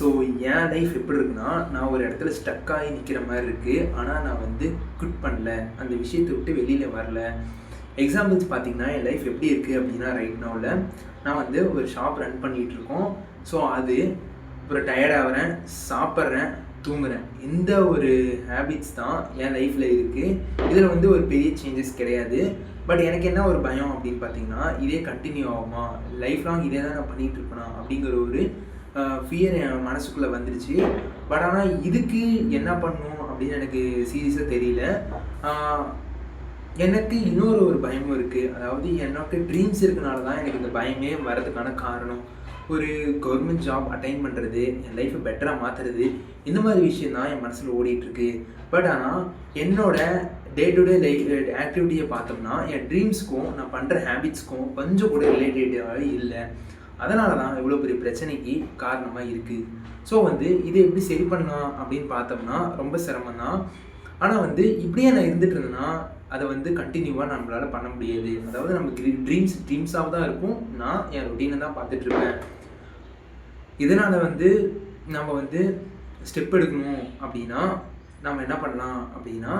So என் life எப்படி இருக்குன்னா, நான் ஒரு இடத்துல ஸ்டக் ஆகி நிற்கிற மாதிரி இருக்குது. ஆனால் நான் வந்து குவிட் பண்ணல, அந்த விஷயத்தை விட்டு வெளியில் வரல. எக்ஸாம்பிள்ஸ் பார்த்தீங்கன்னா, என் லைஃப் எப்படி இருக்குது அப்படின்னா, ரைட் நவுவில் நான் வந்து ஒரு ஷாப் ரன் பண்ணிகிட்ருக்கோம். ஸோ அது ஒரு டயர்டாகிறேன், சாப்பிட்றேன், தூங்குறேன். இந்த ஒரு ஹேபிட்ஸ் தான் என் லைஃப்பில் இருக்குது. இதில் வந்து ஒரு பெரிய சேஞ்சஸ் கிடையாது. பட் எனக்கு என்ன ஒரு பயம் அப்படின்னு பார்த்தீங்கன்னா, இதே கண்டினியூ ஆகுமா, லைஃப் லாங் இதே தான் நான் பண்ணிகிட்டு இருப்பேனா அப்படிங்கிற ஒரு ஃபியர் என் மனசுக்குள்ளே வந்துடுச்சு. பட் ஆனால் இதுக்கு என்ன பண்ணணும் அப்படின்னு எனக்கு சீரியஸாக தெரியல. எனக்கு இன்னொரு ஒரு பயமும் இருக்குது. அதாவது என்னோட ட்ரீம்ஸ் இருக்கனால தான் எனக்கு இந்த பயமே வர்றதுக்கான காரணம். ஒரு கவர்மெண்ட் ஜாப் அட்டைன் பண்ணுறது, என் லைஃப்பை பெட்டராக மாற்றுறது, இந்த மாதிரி விஷயம் தான் என் மனசில் ஓடிட்டுருக்கு. பட் ஆனால் என்னோட டே டு டே ஆக்டிவிட்டியை பார்த்தோம்னா, என் ட்ரீம்ஸ்க்கும் நான் பண்ணுற ஹேபிட்ஸ்க்கும் கொஞ்சம் கூட ரிலேட்டடாகவே இல்லை. அதனால தான் இவ்வளோ பெரிய பிரச்சனைக்கு காரணமாக இருக்குது. ஸோ வந்து இதை எப்படி சரி பண்ணலாம் அப்படின்னு பார்த்தோம்னா ரொம்ப சிரமம் தான். ஆனால் வந்து இப்படியே நான் இருந்துகிட்டு இருந்தேன்னா அதை வந்து கண்டினியூவாக நம்மளால் பண்ண முடியாது. அதாவது நமக்கு ட்ரீம்ஸாக தான் இருக்கும். நான் என் ரொட்டீனை தான் பார்த்துட்ருப்பேன். இதனால் வந்து நம்ம வந்து ஸ்டெப் எடுக்கணும் அப்படின்னா நம்ம என்ன பண்ணலாம் அப்படின்னா,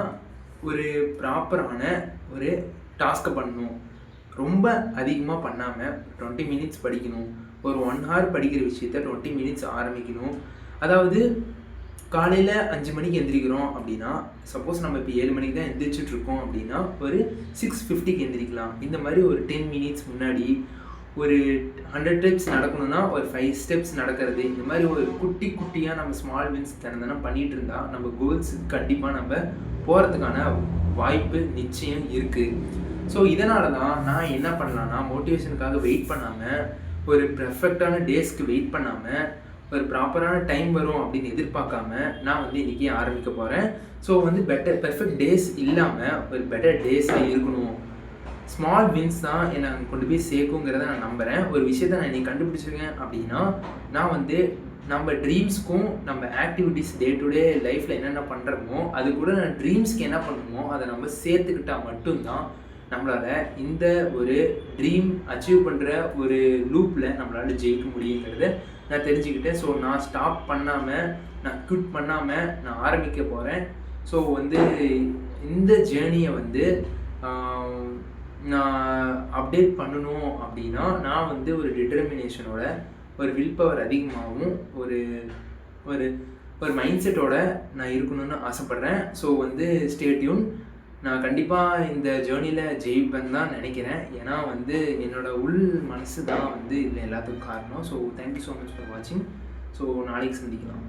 ஒரு ப்ராப்பரான ஒரு டாஸ்க்கை பண்ணணும். ரொம்ப அதிகமாக பண்ணாமல் 20 மினிட்ஸ் படிக்கணும். ஒரு 1 hour படிக்கிற விஷயத்த 20 மினிட்ஸ் ஆரம்பிக்கணும். அதாவது காலையில் 5 மணிக்கு எந்திரிக்கிறோம் அப்படின்னா, சப்போஸ் நம்ம இப்போ 7 மணிக்கு தான் எந்திரிச்சிட்ருக்கோம் அப்படின்னா, ஒரு 6:50க்கு எந்திரிக்கலாம். இந்த மாதிரி ஒரு 10 மினிட்ஸ் முன்னாடி ஒரு 100 ஸ்டெப்ஸ் நடக்கணும்னா ஒரு 5 ஸ்டெப்ஸ் நடக்கிறது. இந்த மாதிரி ஒரு குட்டியாக நம்ம ஸ்மால் வின்ஸ் தினம் பண்ணிகிட்டு இருந்தால் நம்ம கோல்ஸுக்கு கண்டிப்பாக நம்ம போகிறதுக்கான வாய்ப்பு நிச்சயம் இருக்குது. ஸோ இதனால தான் நான் என்ன பண்ணலான்னா, மோட்டிவேஷனுக்காக வெயிட் பண்ணாமல், ஒரு பெர்ஃபெக்டான டேஸ்க்கு வெயிட் பண்ணாமல், ஒரு ப்ராப்பரான டைம் வரும் அப்படின்னு எதிர்பார்க்காம நான் வந்து இன்றைக்கி ஆரம்பிக்க போகிறேன். ஸோ வந்து பெர்ஃபெக்ட் டேஸ் இல்லாமல் ஒரு பெட்டர் டேஸாக இருக்கணும். ஸ்மால் வின்ஸ் தான் என்னை கொண்டு போய் சேர்க்குங்கிறத நான் நம்புகிறேன். ஒரு விஷயத்தை நான் இன்றைக்கி கண்டுபிடிச்சிருக்கேன் அப்படின்னா, நான் வந்து நம்ம ட்ரீம்ஸ்க்கும் நம்ம ஆக்டிவிட்டீஸ் டே டு டே லைஃப்பில் என்னென்ன பண்ணுறோமோ அது கூட நான் ட்ரீம்ஸ்க்கு என்ன பண்ணணுமோ அதை நம்ம சேர்த்துக்கிட்டால் மட்டும்தான் நம்மளால் இந்த ஒரு ட்ரீம் அச்சீவ் பண்ணுற ஒரு லூப்பில் நம்மளால் ஜெயிக்க முடியுங்கிறத நான் தெரிஞ்சுக்கிட்டேன். ஸோ நான் ஸ்டாப் பண்ணாமல், நான் குவிட் பண்ணாமல் நான் ஆரம்பிக்க போகிறேன். ஸோ வந்து இந்த ஜேர்னியை வந்து நான் அப்டேட் பண்ணணும் அப்படின்னா, நான் வந்து ஒரு டிட்டர்மினேஷனோட, ஒரு வில் பவர் அதிகமாகவும், ஒரு ஒரு ஒரு மைண்ட் செட்டோட நான் இருக்கணும்னு ஆசைப்பட்றேன். ஸோ வந்து ஸ்டே டியூன். நான் கண்டிப்பாக இந்த ஜேர்னியில் ஜெயிப்பேன்னு தான் நினைக்கிறேன். ஏன்னா வந்து என்னோடய உள் மனசு தான் வந்து இதில் எல்லாத்துக்கும் காரணம். So thank you so much for வாட்சிங். ஸோ நாளைக்கு சந்திக்கலாம்.